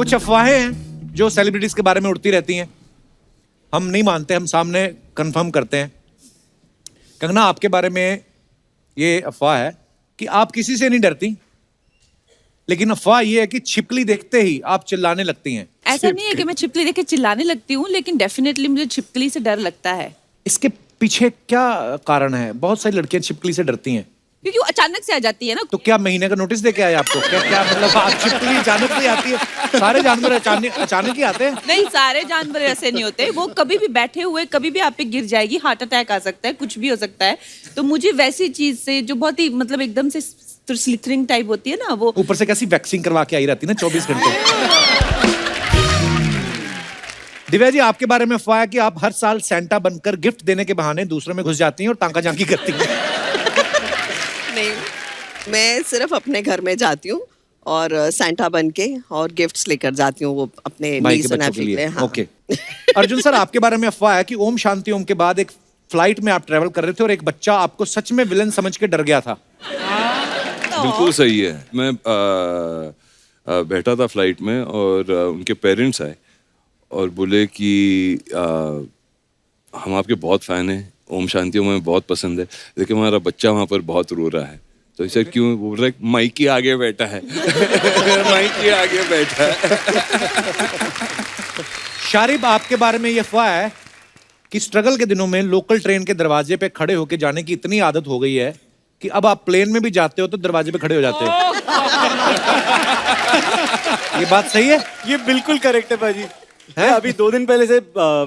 कुछ अफवाहें हैं जो सेलिब्रिटीज के बारे में उड़ती रहती हैं, हम नहीं मानते, हम सामने कंफर्म करते हैं। कंगना, आपके बारे में ये अफवाह है कि आप किसी से नहीं डरती, लेकिन अफवाह ये है कि छिपकली देखते ही आप चिल्लाने लगती हैं। ऐसा नहीं है कि मैं छिपकली देख के चिल्लाने लगती हूँ, लेकिन डेफिनेटली मुझे छिपकली से डर लगता है। इसके पीछे क्या कारण है? बहुत सारी लड़कियां छिपकली से डरती हैं। क्योंकि वो अचानक से आ जाती है ना। तो क्या महीने का नोटिस दे के आए आपको? क्या क्या मतलब आप छिपकली अचानक से आती है? सारे जानवर अचानक ही आते हैं? नहीं, सारे जानवर ऐसे नहीं होते। वो कभी भी बैठे हुए कभी भी आप पे गिर जाएगी, हार्ट अटैक आ सकता है, कुछ भी हो सकता है। तो मुझे वैसी चीज से जो बहुत ही मतलब एकदम से स्लिथरिंग टाइप होती है ना, वो ऊपर से कैसी वैक्सिंग करवा के आई रहती है ना 24 घंटे। दिव्या जी, आपके बारे में अफवाह है कि आप हर साल सेंटा बनकर गिफ्ट देने के बहाने दूसरों में घुस जाती हैं और तांका झांकी करती हैं। नहीं, मैं सिर्फ अपने घर में जाती हूँ और सैंटा बन के और गिफ्ट्स लेकर जाती हूँ, वो अपने भाई के नीस एंड बच्चों के नेफ्यू लिए। हाँ। ओके। अर्जुन सर, आपके बारे में अफवाह है कि ओम शांति ओम के बाद एक फ्लाइट में आप ट्रेवल कर रहे थे और एक बच्चा आपको सच में विलन समझ के डर गया था। बिल्कुल सही है। मैं बैठा था फ्लाइट में और उनके पेरेंट्स आए और बोले कि हम आपके बहुत फैन हैं, ओम शांति ओम हमें बहुत पसंद है, लेकिन हमारा बच्चा वहाँ पर बहुत रो रहा है। तो इसे क्यों बोल रहा है? माइक आगे बैठा है। माइक आगे बैठा है। शारिब, आपके बारे में ये अफवाह है कि स्ट्रगल के दिनों में लोकल ट्रेन के दरवाजे पे खड़े होके जाने की इतनी आदत हो गई है कि अब आप प्लेन में भी जाते हो तो दरवाजे पे खड़े हो जाते हो। ये बात सही है? ये बिल्कुल करेक्ट है भाजी। है अभी 2 दिन पहले से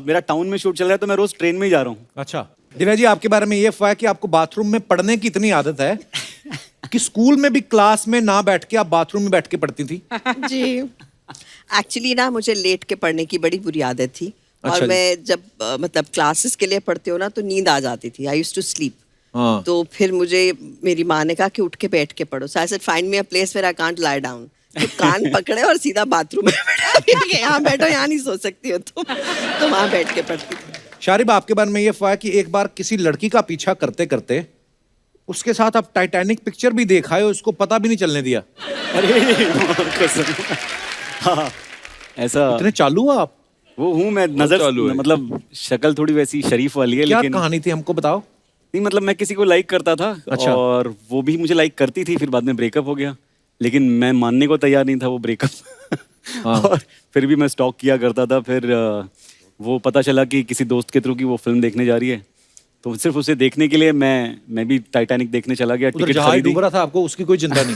मेरा टाउन में शूट चल रहा है, तो मैं रोज ट्रेन में ही जा रहा हूँ। अच्छा। दिव्या जी, आपके बारे में ये अफवाह है कि आपको बाथरूम में पढ़ने की इतनी आदत है कि स्कूल में भी क्लास में ना बैठ के आप बाथरूम में बैठ के पढ़ती थी। जी, एक्चुअली ना मुझे लेट के पढ़ने की बड़ी बुरी आदत थी। अच्छा और जी। मैं जब मतलब क्लासेस के लिए पढ़ती हूँ ना, तो नींद आ जाती थी। I used to sleep. हाँ। तो फिर मुझे मेरी माँ ने कहा कि उठ के बैठ के पढ़ो। So I said find me a place where I can't lie down. तो कान पकड़े और सीधा बाथरूम में बैठा दिया, यहाँ बैठो, यहाँ नहीं सो सकती हो तुम। तो वहाँ बैठ के पढ़ती थी। शारिब, आपके बारे में ये अफवाह है कि एक बार किसी लड़की का पीछा करते करते उसके साथ आप टाइटैनिक पिक्चर भी देखा है, उसको पता भी नहीं चलने दिया। अरे कसम। हाँ, ऐसा इतने चालू हो आप? वो हूँ मैं। नजर चालू है। मतलब शक्ल थोड़ी वैसी शरीफ वाली है, क्या लेकिन कहानी थी, हमको बताओ। नहीं, मतलब मैं किसी को लाइक करता था। अच्छा। और वो भी मुझे लाइक करती थी। फिर बाद में ब्रेकअप हो गया, लेकिन मैं मानने को तैयार नहीं था वो ब्रेकअप। हाँ। और फिर भी मैं स्टॉक किया करता था। फिर वो पता चला कि किसी दोस्त के थ्रू की वो फिल्म देखने जा रही है, तो सिर्फ उसे देखने के लिए मैं भी टाइटैनिक देखने चला गया। उधर टिकट जहाज खरीदी। डूब रहा था, आपको उसकी कोई चिंता नहीं?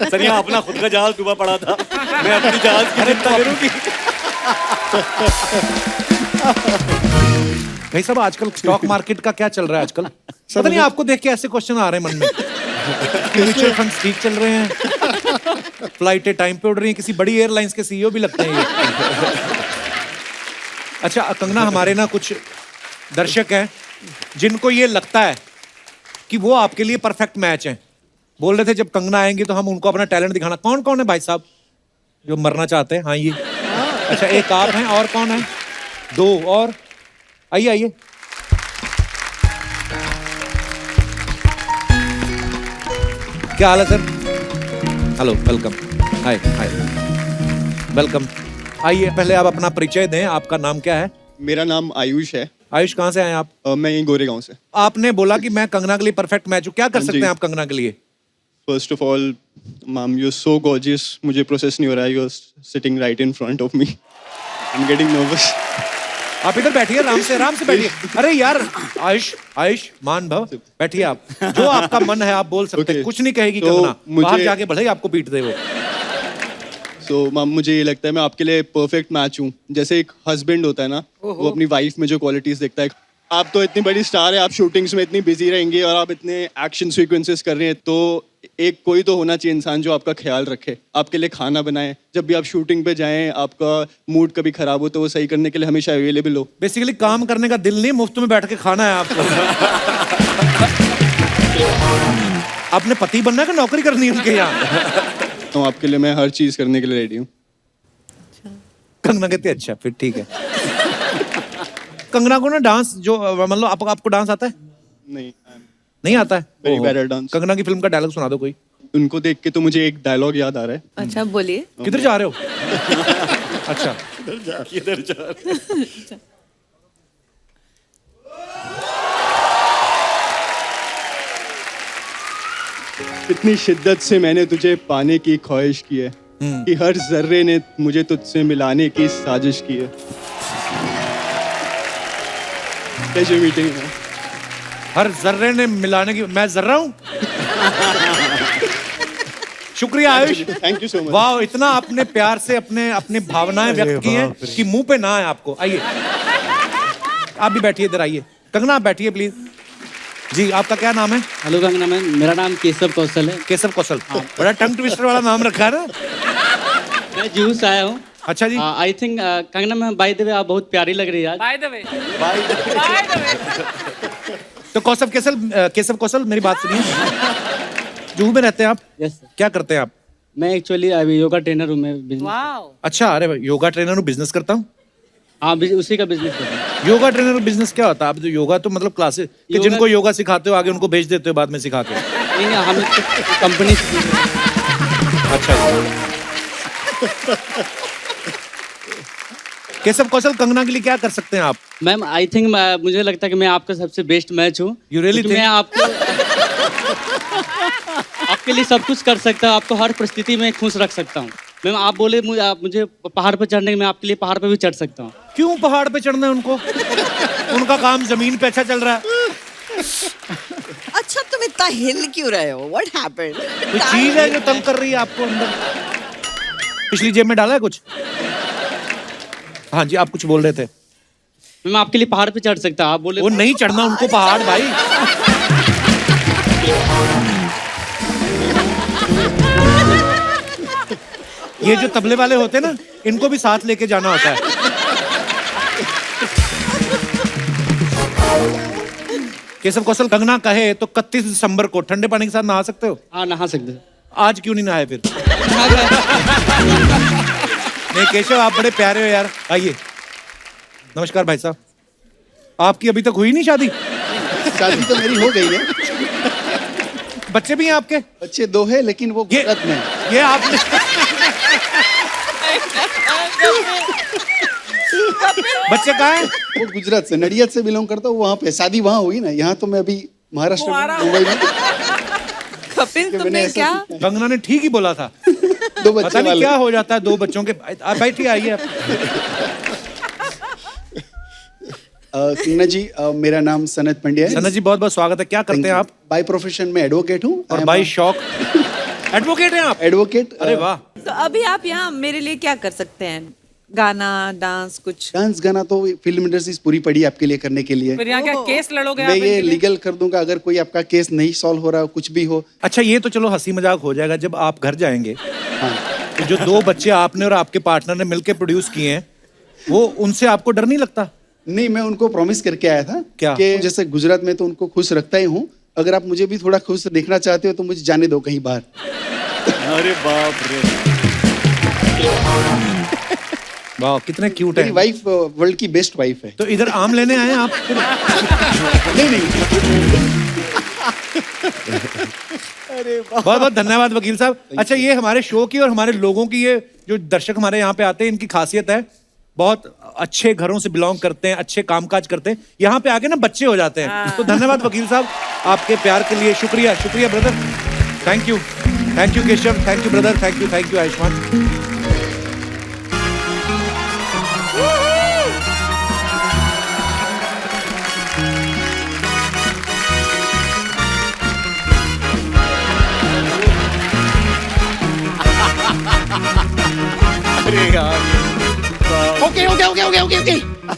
सर, यहाँ अपना खुद का जहाज डूबा पड़ा था, मैं अपनी जहाज की चिंता करूंगी। भाई साहब, आजकल स्टॉक मार्केट का क्या चल रहा है आजकल? पता नहीं, आपको देख के ऐसे क्वेश्चन आ रहे हैं मन में। म्यूचुअल फंड्स ठीक चल रहे हैं, फ्लाइटें टाइम पे उड़ रही हैं, किसी बड़ी एयरलाइंस के सीईओ भी लगते हैं ये। अच्छा कंगना, हमारे ना कुछ दर्शक हैं जिनको ये लगता है कि वो आपके लिए परफेक्ट मैच हैं। बोल रहे थे जब कंगना आएंगी तो हम उनको अपना टैलेंट दिखाना। कौन कौन है भाई साहब जो मरना चाहते हैं? हाँ, ये अच्छा, एक आप हैं, और कौन है? 2 और। आइए आइए। क्या हाल है sir? Hello, welcome. Hi hi, welcome. आइए, पहले आप अपना परिचय दें। आपका नाम क्या है? मेरा नाम आयुष है। आयुष, कहाँ से आए आप? मैं यहीं गोरेगांव से। आपने बोला कि मैं कंगना के लिए परफेक्ट मैच हूँ। क्या कर सकते जी। हैं आप कंगना के लिए? First of all, ma'am, you are so gorgeous. मुझे प्रोसेस नहीं हो रहा है। You are sitting right in front of me. I am getting nervous. आप इधर बैठिए, आराम से बैठिए। अरे यार, आयुष आयुष मान भव, बैठिए आप। जो आपका मन है आप बोल सकते हैं। Okay. कुछ नहीं कहेगी तो कंगना। बाहर मुझे- जाके भले ही आपको पीट दे वो। सो मैम, मुझे ये लगता है मैं आपके लिए परफेक्ट मैच हूँ। जैसे एक हस्बैंड होता है ना, वो अपनी वाइफ में जो क्वालिटीज देखता है। आप तो इतनी बड़ी स्टार है, आप शूटिंग्स में इतनी बिजी रहेंगी और आप इतने एक्शन सीक्वेंसेस कर रहे हैं, तो एक कोई तो होना चाहिए इंसान जो आपका ख्याल रखे, आपके लिए खाना बनाए। जब भी आप शूटिंग पे जाएं, आपका मूड कभी खराब हो तो वो सही करने के लिए हमेशा अवेलेबल हो। बेसिकली काम करने का दिल नहीं, मुफ्त में बैठ के खाना है आपको। आपने पति बनना है कि नौकरी करनी है उनके यहाँ? तो आपके लिए मैं हर चीज करने के लिए रेडी हूँ। कंगना कहती है अच्छा, फिर ठीक है। कंगना को ना डांस जो मतलब आपको डांस आता है? नहीं, नहीं आता है? Very ओहो। bad at dance. कंगना की फिल्म का डायलॉग सुना दो कोई। उनको देख के तो मुझे एक डायलॉग याद आ रहा है। अच्छा बोलिए। किधर जा रहे हो? अच्छा, किधर जा रहे? इतनी शिद्दत से मैंने तुझे पाने की ख्वाहिश की है कि हर जर्रे ने मुझे तुझसे मिलाने की साजिश की है। प्लेजर मीटिंग है। हर जर्रे ने मिलाने की, मैं जर्रा हूँ? शुक्रिया Ayush. Thank you so much. वाह, इतना अपने प्यार से अपने अपनी भावनाएं व्यक्त की हैं कि मुंह पे ना है आपको। आइए, आप भी बैठिए, इधर आइए। कंगना आप बैठिए प्लीज। जी, आपका क्या नाम है? हेलो कंगना मैम, मेरा नाम केशव कौशल है। केशव कौशल। बड़ा टंग ट्विस्टर वाला नाम रखा है ना। मैं जूहू से आया हूँ। अच्छा जी। I think Kangana ma'am, by the way आप बहुत प्यारी लग रही है आज। तो केशव कौशल मेरी बात सुनिए। जुहू में रहते हैं आप? Yes sir. क्या करते हैं आप? मैं एक्चुअली अभी योगा ट्रेनर हूँ मैं business। अच्छा, अरे भाई, योगा ट्रेनर हूँ, बिजनेस करता हूँ। हाँ, उसी का बिजनेस करता हूँ। योगा ट्रेनर बिजनेस क्या होता है? आप तो योगा तो मतलब क्लासेस कि योगा- जिनको योगा सिखाते हो आगे उनको भेज देते हो बाद में सिखा के। नहीं, हम कंपनी से। अच्छा जी। केशव कौशल, कंगना के लिए क्या कर सकते हैं आप? मैम आई थिंक मुझे लगता है कि मैं आपका सबसे बेस्ट मैच हूँ। You really क्योंकि मैं आपको आपके लिए सब कुछ कर सकता हूँ, आपको हर परिस्थिति में खुश रख सकता हूँ। मैम आप बोले मुझे पहाड़ पर चढ़ने के, मैं आपके लिए पहाड़ पर भी चढ़ सकता हूँ। क्यों पहाड़ पे चढ़ना है उनको? उनका काम जमीन पे अच्छा चल रहा है। अच्छा, तुम इतना हिल क्यों रहे हो? What happened? कोई चीज है जो तंग कर रही है आपको अंदर? पिछली जेब में डाला है कुछ? हाँ जी, आप कुछ बोल रहे थे। मैं आपके लिए पहाड़ पे चढ़ सकता हूँ। आप बोले वो नहीं चढ़ना उनको पहाड़ भाई। ये जो तबले वाले होते हैं ना, इनको भी साथ लेके जाना होता है। केशव कौशल, कंगना कहे तो 31 दिसंबर को ठंडे पानी के साथ नहा सकते हो? हाँ, नहा सकते हैं। आज क्यों नहीं नहाए फिर? नहीं केशव, आप बड़े प्यारे हो यार। आइए। नमस्कार भाई साहब, आपकी अभी तक हुई नहीं शादी? शादी तो मेरी हो गई है, बच्चे भी हैं आपके? बच्चे 2 हैं, लेकिन वो ये- गुजरात में है। ये आपने बच्चे कहाँ हैं? वो गुजरात से, नडियाद से बिलोंग करता हूँ। वहाँ पे शादी वहाँ हुई ना, यहाँ तो मैं अभी महाराष्ट्र में, मुंबई में। कपिल, मैंने तुमने ऐसा क्या? कंगना ने ठीक ही बोला था। 2 बच्चे पता नहीं वाले। क्या हो जाता है 2 बच्चों के। आप बैठिए, आइए आप। कंगना जी, मेरा नाम सनत पंड्या है। सनत जी, बहुत बहुत स्वागत है। क्या करते हैं आप? बाय प्रोफेशन में एडवोकेट हूँ। और बाई शौक एडवोकेट हैं आप? एडवोकेट। अरे वाह। तो अभी आप यहाँ मेरे लिए क्या कर सकते हैं? गाना, डांस, कुछ? डांस गाना तो फिल्म इंडस्ट्री पूरी पड़ी है आपके लिए करने के लिए। फिर यहाँ क्या केस लड़ोगे मैं आप ये इनके लिए? लीगल कर दूंगा अगर कोई आपका केस नहीं सॉल्व हो रहा हो, कुछ भी हो। अच्छा, ये तो चलो हंसी मजाक हो जाएगा। जब आप घर जाएंगे तो जो 2 बच्चे आपने और आपके पार्टनर ने मिलकर प्रोड्यूस किए हैं, वो उनसे आपको डर नहीं लगता? नहीं, मैं उनको प्रॉमिस करके आया था क्या? कि जैसे गुजरात में तो उनको खुश रखता ही हूँ, अगर आप मुझे भी थोड़ा खुश देखना चाहते हो तो मुझे जाने दो कहीं बाहर। अरे बाप रे। वाह, कितने क्यूट मेरी हैं। वाइफ वर्ल्ड की बेस्ट वाइफ है। तो इधर आम लेने आए हैं आप? नहीं नहीं, बहुत बहुत धन्यवाद वकील साहब। अच्छा, ये हमारे शो की और हमारे लोगों की, ये जो दर्शक हमारे यहाँ पे आते हैं, इनकी खासियत है, बहुत अच्छे घरों से बिलोंग करते हैं, अच्छे कामकाज करते हैं, यहाँ पे आके ना बच्चे हो जाते हैं। तो धन्यवाद वकील साहब आपके प्यार के लिए। शुक्रिया, शुक्रिया brother. Thank you Keshav, thank you brother, thank you Ayushman. Okay okay okay okay okay okay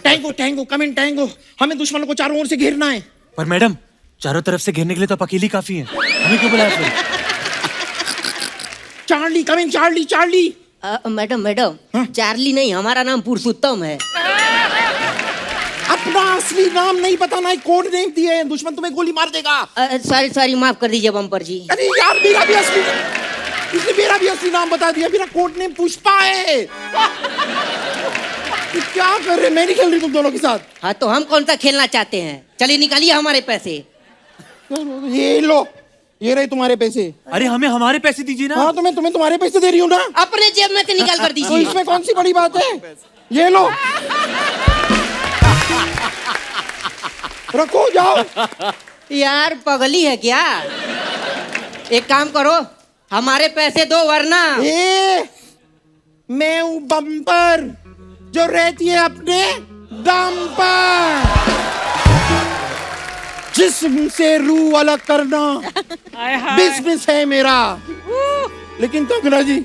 tango tango come in tango. हमें दुश्मनों को चारों ओर से घेरना है। पर मैडम, चारों तरफ से घेरने के लिए तो आप अकेली काफी हैं। हमें क्यों बुलाया फिर? Charlie come in, Charlie Charlie. Madam madam, Charlie नहीं, हमारा नाम पुरुषोत्तम है। अपना असली नाम नहीं बताना है, कोड नेम दिए हैं, दुश्मन तुम्हें गोली मार देगा। सॉरी सॉरी, माफ कर दीजिए बम्पर जी। अरे यार, मेरा भी असली, इसने मेरा भी असली नाम बता दिया। मेरा कोड नेम पुष्पा है। तू क्या कर रहे? मैं नहीं खेल रही तुम दोनों के साथ। हाँ, तो हम कौन सा खेलना चाहते हैं? चलिए निकालिए हमारे पैसे। ये लो, ये रहे तुम्हारे पैसे। अरे हमें हमारे पैसे दीजिए ना। हाँ तो मैं तुम्हें तुम्हारे पैसे दे रही हूँ ना। अपने जेब में से निकाल कर तो दीजिए। इसमें कौन सी बड़ी बात है? ये लो, रखो, जाओ। यार पगली है क्या? एक काम करो, हमारे पैसे दो वरना। मैं हूँ बम्पर जो रहती है अपने दम पर। जिस्म से रूह अलग करना बिजनेस है मेरा। लेकिन कंगना जी,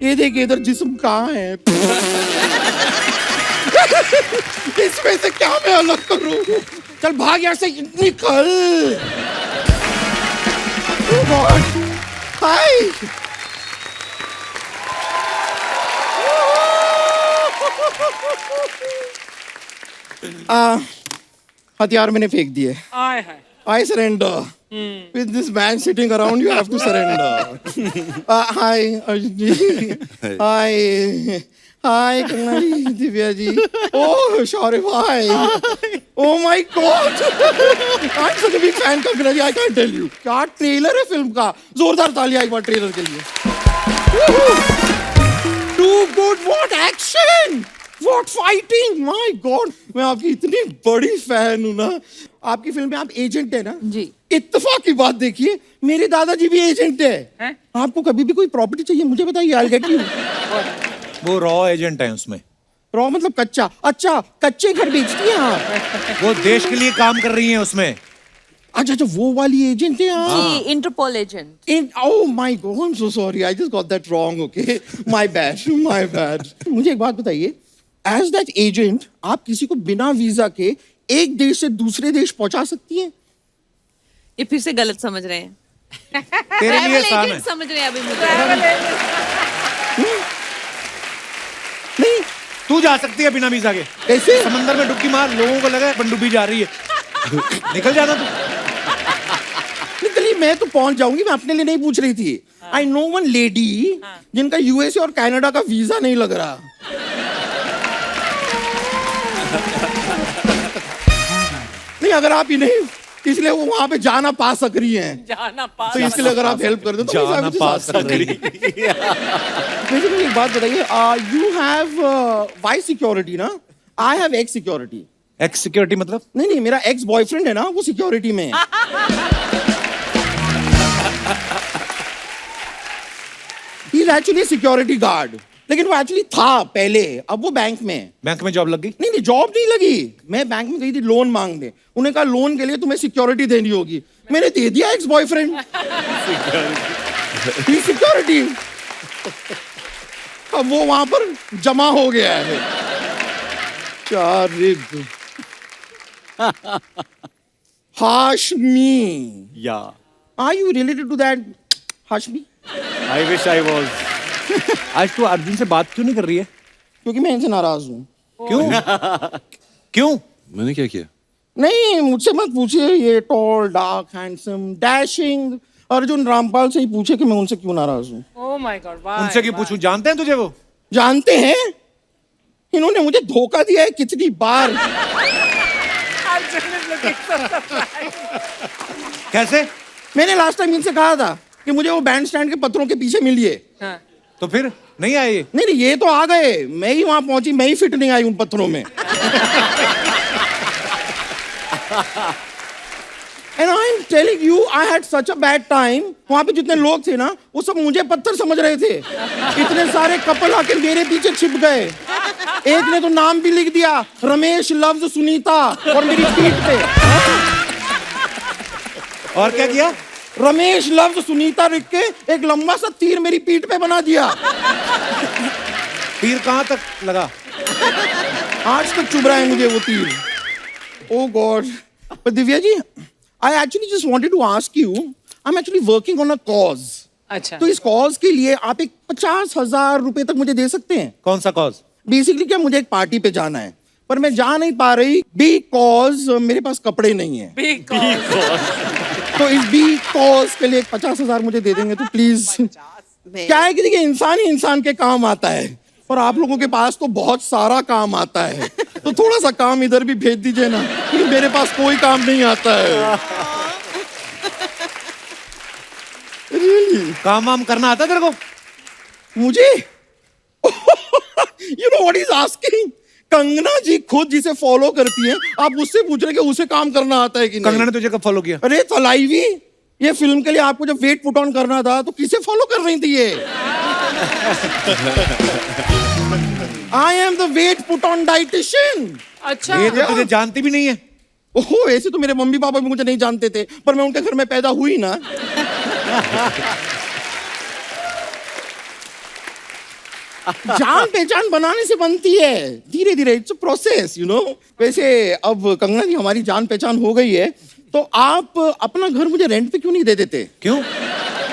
ये देखिए इधर जिस्म कहाँ है? इसमें से क्या मैं अलग करूं? चल भाग यहाँ से, निकल। हाय, हथियार मैंने फेंक दिए। I surrender. With this man sitting around, you have to surrender. Hi, Arjun ji. Hi. Hi, Kanna ji, Divya ji. Oh, Shaurya bhai. Oh my God. I'm such a big fan, Kanna ji. I can't tell you. क्या trailer है film का? जोरदार तालियां एक बार trailer के लिए। Too good. What action? What fighting? My God. मैं आपकी इतनी बड़ी फैन हूँ ना। आपकी फिल्म में आप एजेंट है ना? जी। इत्तेफाक की बात देखिए, मेरे दादाजी भी एजेंट है। आपको कभी भी कोई प्रॉपर्टी चाहिए मुझे बताइए, I'll get you। वो रॉ एजेंट है उसमें। रॉ मतलब कच्चा? अच्छा, कच्चे घर बेचती हैं आप? वो देश के लिए काम कर रही हैं उसमें। अच्छा अच्छा, वो वाली एजेंट है आप? जी, Interpol agent. Oh my God, I'm so sorry. I just got that wrong. Okay, my bad. मुझे एक बात बताइए, एज दैट एजेंट आप किसी को बिना वीजा के एक देश से दूसरे देश पहुंचा सकती हैं? ये फिर से गलत समझ रहे हैं। तेरे लिए आसान है। समझ रहे हैं अभी मुझे। नहीं, तू जा सकती है बिना वीजा के। कैसे? समंदर में डुबकी मार, लोगों को लगा पनडुब्बी जा रही है। निकल जाना तू। निकली, मैं तो पहुंच जाऊंगी, मैं अपने लिए नहीं पूछ रही थी। आई नो वन लेडी जिनका यूएसए और कनाडा का वीजा नहीं लग रहा। नहीं, अगर आप इन्हें इसलिए वो वहां पे जाना पा सक रही हैं, तो इसलिए अगर आप हेल्प कर दो तो जाना पा सक रही मुझे एक बात बताइए, यू हैव वाई सिक्योरिटी ना? I have x security. X security मतलब? नहीं, मेरा एक्स बॉयफ्रेंड है ना, वो सिक्योरिटी में है। He is actually security guard, लेकिन वो एक्चुअली था पहले, अब वो बैंक में है। बैंक में जॉब लग गई? नहीं, जॉब नहीं लगी। मैं बैंक में गई थी लोन मांगने, उन्हें कहा लोन के लिए तुम्हें सिक्योरिटी देनी होगी। मैंने दे दिया एक्स बॉयफ्रेंड सिक्योरिटी। अब वो वहां पर जमा हो गया है। चारिग Hashmi. Yeah. Are you related to that Hashmi? I wish I was. आज तू अर्जुन से बात क्यों नहीं कर रही है? क्योंकि मैं इनसे नाराज हूँ। क्यों? क्यों? मैंने क्या किया? नहीं, मुझसे मत पूछिए। ये tall, dark, handsome, dashing Arjun Rampal से ही पूछे कि मैं उनसे क्यों नाराज हूँ। Oh my God, why? उनसे क्यों पूछूं? जानते हैं तुझे वो? जानते हैं, इन्होंने मुझे धोखा दिया है कितनी बार। कैसे? मैंने लास्ट टाइम इनसे कहा था कि मुझे वो बैंड स्टैंड के पत्थरों के पीछे मिलिए। हाँ. तो फिर नहीं आए ये? नहीं, ये तो आ गए, मैं ही वहां पहुंची, मैं ही फिट नहीं आई उन पत्थरों में। And I'm telling you, I had such a bad time. वहां पे जितने लोग थे ना, वो सब मुझे पत्थर समझ रहे थे। इतने सारे कपल आके मेरे पीछे छिप गए। एक ने तो नाम भी लिख दिया, रमेश लव्स सुनीता, और मेरी पीठ पे। और क्या किया? रमेश लव्स सुनीता लिख के एक लंबा सा तीर मेरी पीठ पे बना दिया। तीर कहाँ तक लगा? आज तक चुभ रहा है मुझे वो तीर। Oh God. But Divya ji, I actually just wanted to ask you, I'm actually working on a cause. अच्छा. तो इस कॉज के लिए आप एक 50,000 रुपए तक मुझे दे सकते हैं? कौन सा कॉज? बेसिकली क्या, मुझे एक पार्टी पे जाना है, पर मैं जा नहीं पा रही बिकॉज मेरे पास कपड़े नहीं है। तो इस बी कॉज के लिए 50,000 मुझे दे देंगे तो प्लीज। क्या है कि देखिए, इंसान ही इंसान के काम आता है, और आप लोगों के पास तो बहुत सारा काम आता है, तो थोड़ा सा काम इधर भी भेज दीजिए ना, क्योंकि मेरे पास कोई काम नहीं आता है। Really? काम वाम करना आता तेरे को? मुझे you know what is asking? Kangana ji खुद जिसे फॉलो करती हैं, आप उससे पूछ रहे कि उसे काम करना आता है कि नहीं? कंगना ने तुझे कब फॉलो किया? अरे तलाईवी, ये फिल्म के लिए आपको जब वेट पुट ऑन करना था तो किसे फॉलो कर रही थी ये? I am the weight put on dietitian. अच्छा। ये तो तुझे जानती भी नहीं है। ओहो, ऐसे तो मेरे मम्मी पापा भी मुझे नहीं जानते थे, पर मैं उनके घर में पैदा हुई ना। जान पहचान बनाने से बनती है, धीरे धीरे, it's a process, you know. वैसे अब कंगना जी हमारी जान पहचान हो गई है, तो आप अपना घर मुझे रेंट पे क्यों नहीं दे देते? क्यों?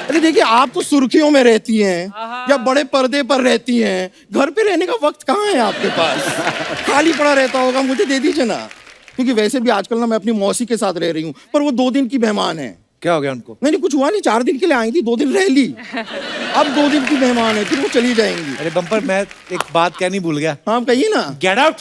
अरे देखिए, आप तो सुर्खियों में रहती हैं या बड़े पर्दे पर रहती हैं, घर पे रहने का वक्त कहाँ है आपके पास? खाली पड़ा रहता होगा, मुझे दे दीजिए ना। क्योंकि वैसे भी आजकल ना मैं अपनी मौसी के साथ रह रही हूँ, पर वो 2 दिन की मेहमान है। क्या हो गया उनको? नहीं, कुछ हुआ नहीं, 4 दिन के लिए आई थी, 2 दिन रह ली, अब 2 दिन की मेहमान है, फिर वो चली जाएंगी। अरे बम्पर, मैं एक बात कहनी भूल गया। हाँ, कहिए ना। Get out.